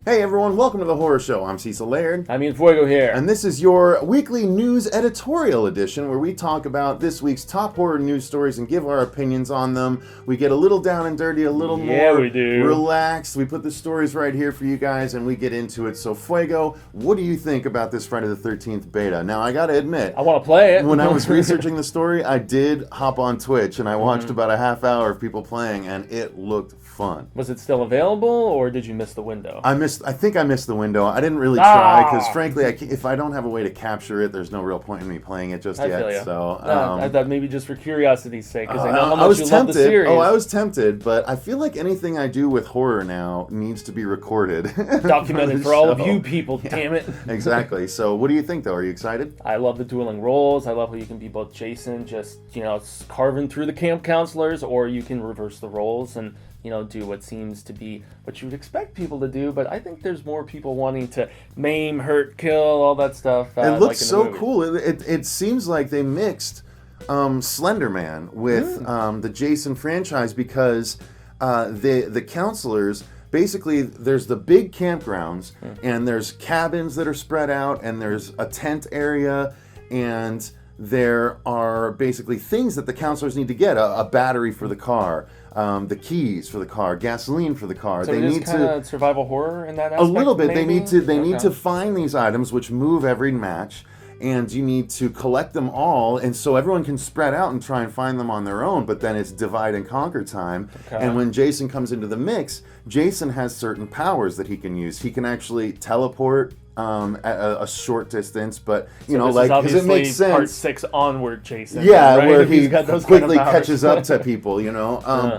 Hey everyone, welcome to the Horror Show. I'm Cecil Laird. I'm Fuego here. And this is your weekly news editorial edition where we talk about this week's top horror news stories and give our opinions on them. We get a little down and dirty, a little more relaxed. We put the stories right here for you guys and we get into it. So Fuego, what do you think about this Friday the 13th beta? Now I gotta admit, I want to play it. When I was researching the story, I did hop on Twitch and I watched about a half hour of people playing and it looked fun. Was it still available or did you miss the window? I think I missed the window. I didn't really try because, frankly, if I don't have a way to capture it, there's no real point in me playing it just yet. Feel you. So I thought maybe just for curiosity's sake, because I know how much you love the series. I was tempted, but I feel like anything I do with horror now needs to be recorded, documented for all of you people. Yeah. Damn it! Exactly. So, what do you think, though? Are you excited? I love the dueling roles. I love how you can be both Jason, just carving through the camp counselors, or you can reverse the roles and do what seems to be what you would expect people to do, but I think there's more people wanting to maim, hurt, kill, all that stuff. It looks so cool. It seems like they mixed Slender Man with the Jason franchise because the counselors, basically there's the big campgrounds and there's cabins that are spread out and there's a tent area and there are basically things that the counselors need to get, a battery for the car, the keys for the car, gasoline for the car. So they need kind of survival horror in that aspect? A little bit. Maybe? They need to find these items which move every match, and you need to collect them all, and so everyone can spread out and try and find them on their own, but then it's divide and conquer time. Okay. And when Jason comes into the mix, Jason has certain powers that he can use. He can actually teleport at a short distance, but because it makes sense. Part 6 onward, Jason. Yeah, right? where he quickly catches up to people,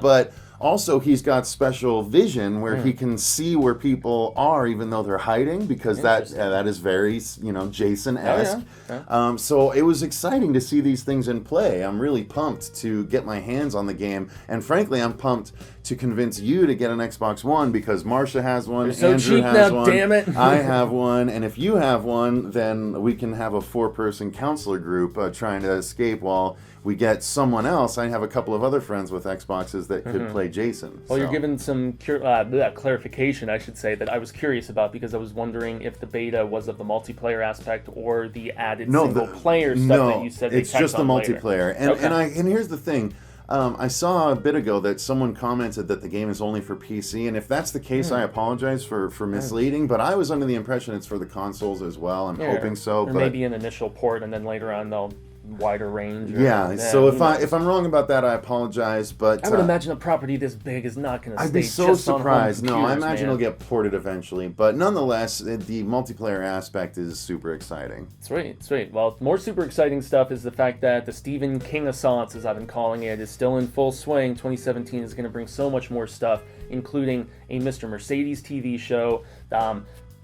but also he's got special vision where he can see where people are even though they're hiding, because that is very Jason-esque. Oh, yeah. So it was exciting to see these things in play. I'm really pumped to get my hands on the game, and frankly I'm pumped to convince you to get an Xbox One because Marsha has one, so Andrew cheap has now, one, damn it. I have one, and if you have one, then we can have a 4-person counselor group trying to escape while we get someone else. I have a couple of other friends with Xboxes that could play Jason. Well, you're giving some clarification, I should say, that I was curious about because I was wondering if the beta was of the multiplayer aspect or the added single-player stuff that you said. It's just the multiplayer. Later. And here's the thing. I saw a bit ago that someone commented that the game is only for PC, and if that's the case, I apologize for misleading, but I was under the impression it's for the consoles as well. I'm hoping so. Or maybe an initial port, and then later on they'll wider range. So if I'm wrong about that, I apologize. But I would imagine a property this big is not going to stay. I'd be so surprised. No, I imagine it'll get ported eventually. But nonetheless, the multiplayer aspect is super exciting. Sweet. Well, more super exciting stuff is the fact that the Stephen King Assance, as I've been calling it, is still in full swing. 2017 is going to bring so much more stuff, including a Mr. Mercedes TV show.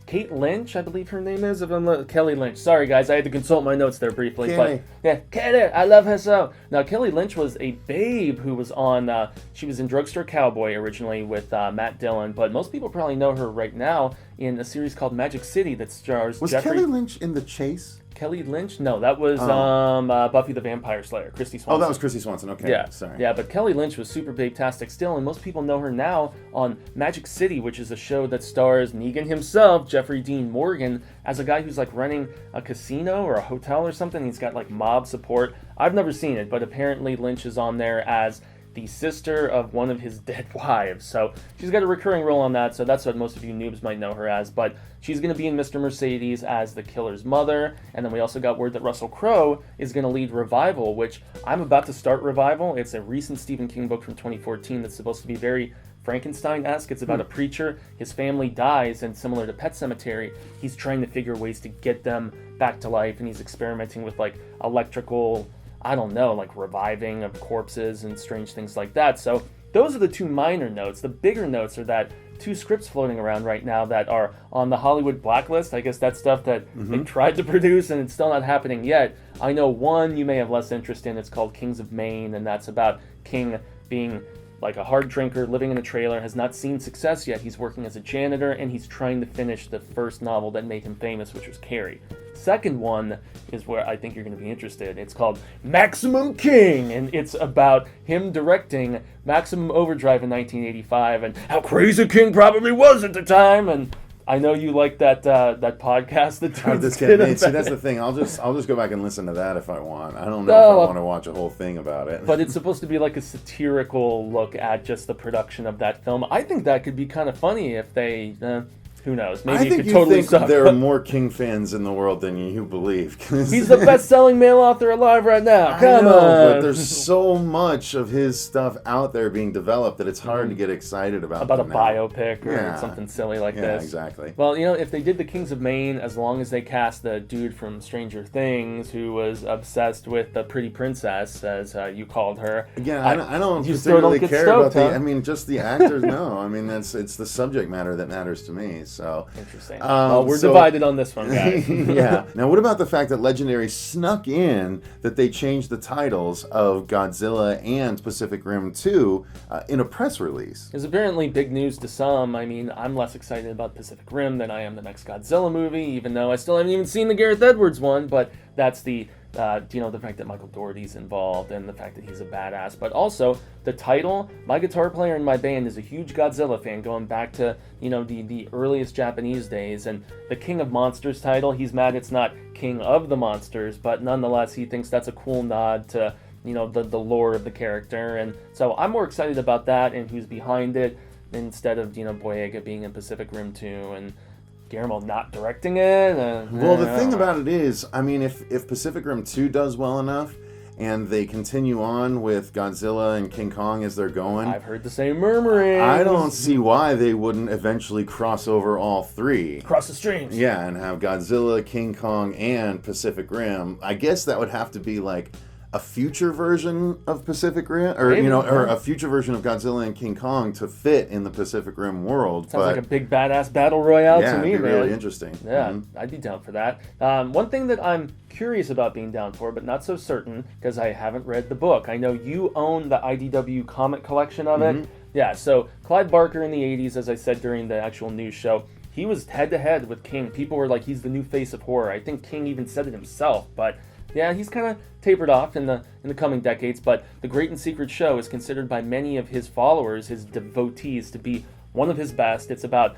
Kate Lynch, I believe her name is. Kelly Lynch. Sorry, guys, I had to consult my notes there briefly. Kelly. But yeah, Kelly, I love her so. Now, Kelly Lynch was a babe who was on. She was in Drugstore Cowboy originally with Matt Dillon, but most people probably know her right now in a series called Magic City that stars Jeffrey. Kelly Lynch in The Chase? Kelly Lynch? No, that was Buffy the Vampire Slayer, Kristy Swanson. Oh, that was Kristy Swanson. Okay, yeah, sorry. Yeah, but Kelly Lynch was super big-tastic still, and most people know her now on Magic City, which is a show that stars Negan himself, Jeffrey Dean Morgan, as a guy who's like running a casino or a hotel or something. He's got like mob support. I've never seen it, but apparently Lynch is on there as the sister of one of his dead wives. So she's got a recurring role on that, so that's what most of you noobs might know her as. But she's going to be in Mr. Mercedes as the killer's mother. And then we also got word that Russell Crowe is going to lead Revival, which I'm about to start Revival. It's a recent Stephen King book from 2014 that's supposed to be very Frankenstein-esque. It's about a preacher. His family dies, and similar to Pet Sematary, he's trying to figure ways to get them back to life, and he's experimenting with like electrical, I don't know, like reviving of corpses and strange things like that. So those are the two minor notes. The bigger notes are that 2 scripts floating around right now that are on the Hollywood blacklist. I guess that's stuff that they tried to produce and it's still not happening yet. I know one you may have less interest in. It's called Kings of Maine, and that's about King being like a hard drinker, living in a trailer, has not seen success yet. He's working as a janitor, and he's trying to finish the first novel that made him famous, which was Carrie. Second one is where I think you're going to be interested. It's called Maximum King, and it's about him directing Maximum Overdrive in 1985, and how crazy King probably was at the time, and I know you like that podcast. The How did this dudes get did made? See, about that's it. the thing. I'll just go back and listen to that if I want. I don't know if I want to watch a whole thing about it. But it's supposed to be like a satirical look at just the production of that film. I think that could be kind of funny if they. Who knows? Maybe I it think could you totally think suck. there are more King fans in the world than you believe. He's the best-selling male author alive right now. Come on. But there's so much of his stuff out there being developed that it's hard to get excited about. About a them now. biopic or something silly like this. Yeah, exactly. Well, if they did the Kings of Maine, as long as they cast the dude from Stranger Things who was obsessed with the pretty princess, as you called her. Again, I don't you still don't particularly get care stoked, about huh? I mean, just the actors. No, I mean it's the subject matter that matters to me. So interesting. Well, we're divided on this one, guys. Yeah. Now, what about the fact that Legendary snuck in that they changed the titles of Godzilla and Pacific Rim 2 in a press release? It's apparently big news to some. I mean, I'm less excited about Pacific Rim than I am the next Godzilla movie, even though I still haven't even seen the Gareth Edwards one. But that's the the fact that Michael Dougherty's involved and the fact that he's a badass. But also, the title, my guitar player in my band is a huge Godzilla fan going back to, the earliest Japanese days. And the King of Monsters title, he's mad it's not King of the Monsters, but nonetheless, he thinks that's a cool nod to, the lore of the character. And so I'm more excited about that and who's behind it instead of, Boyega being in Pacific Rim 2 and Guillermo not directing it. Well, the thing about it is, I mean, if Pacific Rim 2 does well enough and they continue on with Godzilla and King Kong as they're going, I've heard the same murmuring. I don't see why they wouldn't eventually cross over all three. Cross the streams. Yeah, and have Godzilla, King Kong, and Pacific Rim. I guess that would have to be like a future version of Pacific Rim, or Maybe, or a future version of Godzilla and King Kong to fit in the Pacific Rim world. Sounds like a big badass battle royale to me, it'd be man. really interesting. Yeah, Mm-hmm. I'd be down for that. One thing that I'm curious about being down for, but not so certain, because I haven't read the book. I know you own the IDW comic collection of it. Yeah, so Clive Barker in the 80s, as I said during the actual news show, he was head-to-head with King. People were like, he's the new face of horror. I think King even said it himself, but yeah, he's kind of tapered off in the coming decades, but The Great and Secret Show is considered by many of his followers, his devotees, to be one of his best. It's about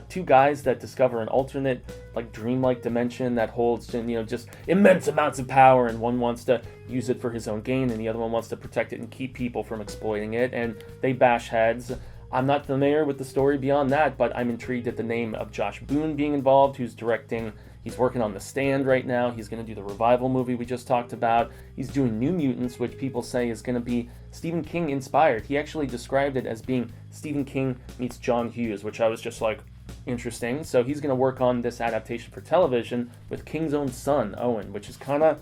two guys that discover an alternate, like dreamlike dimension that holds, just immense amounts of power, and one wants to use it for his own gain, and the other one wants to protect it and keep people from exploiting it, and they bash heads. I'm not familiar with the story beyond that, but I'm intrigued at the name of Josh Boone being involved, who's directing. He's working on The Stand right now. He's going to do the revival movie we just talked about. He's doing New Mutants, which people say is going to be Stephen King inspired. He actually described it as being Stephen King meets John Hughes, which I was just like, interesting. So he's going to work on this adaptation for television with King's own son, Owen, which is kind of,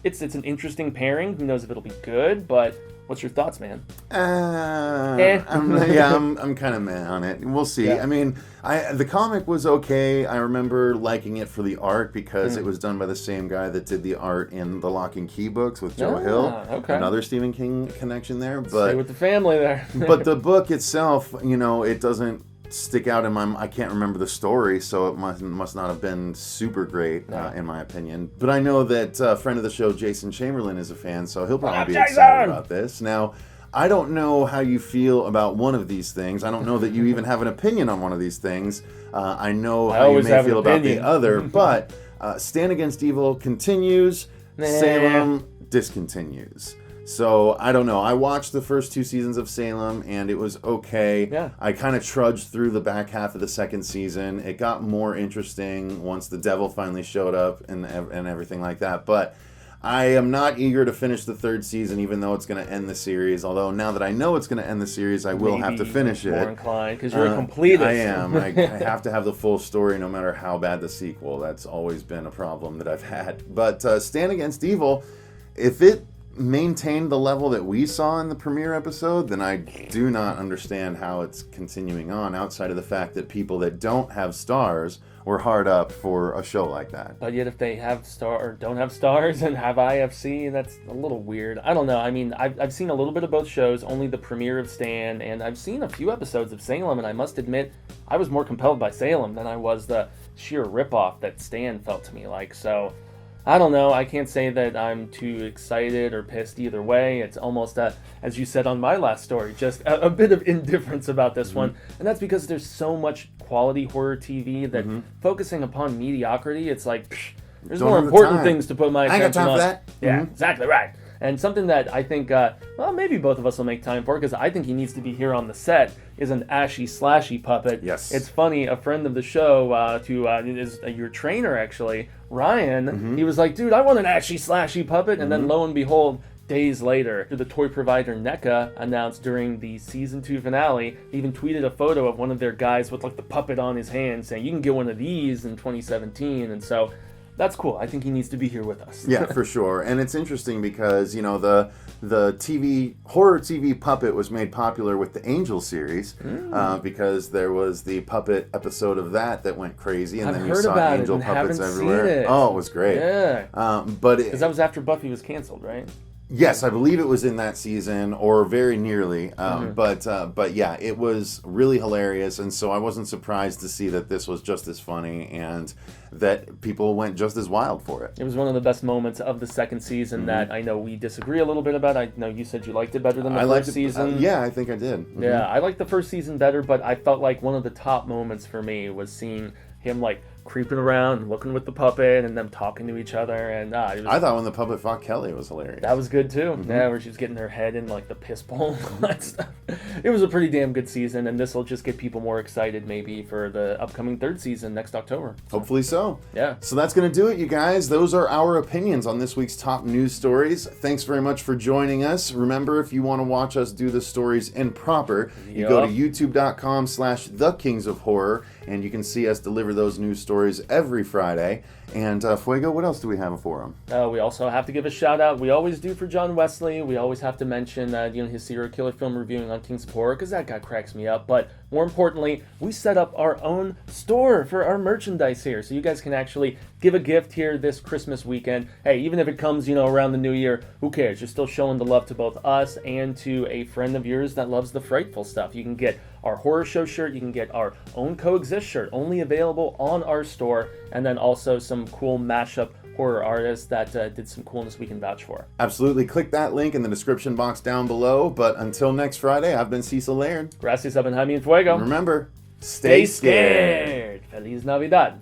it's an interesting pairing. Who knows if it'll be good, but what's your thoughts, man? I'm kind of meh on it. We'll see. Yeah. I mean, the comic was okay. I remember liking it for the art because it was done by the same guy that did the art in the Lock and Key books with Joe Hill. Okay. Another Stephen King connection there. Stay with the family there. But the book itself, it doesn't stick out in my. I can't remember the story, so it must not have been super great in my opinion. But I know that friend of the show, Jason Chamberlain, is a fan, so he'll probably be excited about this. Now, I don't know how you feel about one of these things. I don't know that you even have an opinion on one of these things. I know how you may feel about the other, but Stand Against Evil continues. Salem discontinues. So, I don't know. I watched the first 2 seasons of Salem, and it was okay. Yeah. I kind of trudged through the back half of the second season. It got more interesting once the devil finally showed up and everything like that. But I am not eager to finish the 3rd season, even though it's going to end the series. Although, now that I know it's going to end the series, I will have to finish it. More inclined, because you're a completist. I am. I have to have the full story, no matter how bad the sequel. That's always been a problem that I've had. But Stand Against Evil, if it maintained the level that we saw in the premiere episode, then I do not understand how it's continuing on, outside of the fact that people that don't have stars were hard up for a show like that. But yet if they have or don't have stars and have IFC, that's a little weird. I don't know. I mean, I've seen a little bit of both shows, only the premiere of Stan, and I've seen a few episodes of Salem, and I must admit, I was more compelled by Salem than I was the sheer ripoff that Stan felt to me like. So I don't know. I can't say that I'm too excited or pissed either way. It's almost, as you said on my last story, just a bit of indifference about this one. And that's because there's so much quality horror TV that focusing upon mediocrity, it's like, there's more important things to put my attention on. I ain't got time for that. Yeah, exactly right. And something that I think, well, maybe both of us will make time for, because I think he needs to be here on the set, is an ASHY SLASHY puppet. Yes. It's funny, a friend of the show, is your trainer actually, Ryan, he was like, dude, I want an ASHY SLASHY puppet, and then lo and behold, days later, the toy provider NECA announced during the season 2 finale, they even tweeted a photo of one of their guys with like the puppet on his hand saying, you can get one of these in 2017, and so that's cool. I think he needs to be here with us. Yeah, for sure. And it's interesting because, you know, the horror TV puppet was made popular with the Angel series because there was the puppet episode of that went crazy, and I've then heard you saw about angel it and puppets haven't everywhere. seen it. Oh, it was great. Yeah. But because that was after Buffy was canceled, right? yes, I believe it was in that season or very nearly. But yeah, it was really hilarious, and so I wasn't surprised to see that this was just as funny and that people went just as wild for it. It was one of the best moments of the second season that I know we disagree a little bit about. I know you said you liked it better than the first season. Yeah, I think I did. Yeah, I liked the first season better, but I felt like one of the top moments for me was seeing him like creeping around, looking with the puppet, and them talking to each other. And I thought when the puppet fought Kelly, it was hilarious. That was good too. Yeah, where she was getting her head in like the piss bowl and all that stuff. It was a pretty damn good season, and this will just get people more excited maybe for the upcoming third season next October. Hopefully so. Yeah. So that's going to do it, you guys. Those are our opinions on this week's top news stories. Thanks very much for joining us. Remember, if you want to watch us do the stories in proper, you go to youtube.com/thekingsofhorror, and you can see us deliver those news stories every Friday. And Fuego, what else do we have for him? We also have to give a shout out. We always do for John Wesley. We always have to mention his serial killer film reviewing on Kings of Horror, because that guy cracks me up. But more importantly, we set up our own store for our merchandise here, so you guys can actually give a gift here this Christmas weekend. Hey, even if it comes, around the new year, who cares? You're still showing the love to both us and to a friend of yours that loves the frightful stuff. You can get our horror show shirt, you can get our own Coexist shirt, only available on our store, and then also some cool mashup horror artists that did some coolness we can vouch for. Absolutely. Click that link in the description box down below. But until next Friday, I've been Cecil Laird. Gracias a Jaime and Fuego. And remember, stay scared. Feliz Navidad.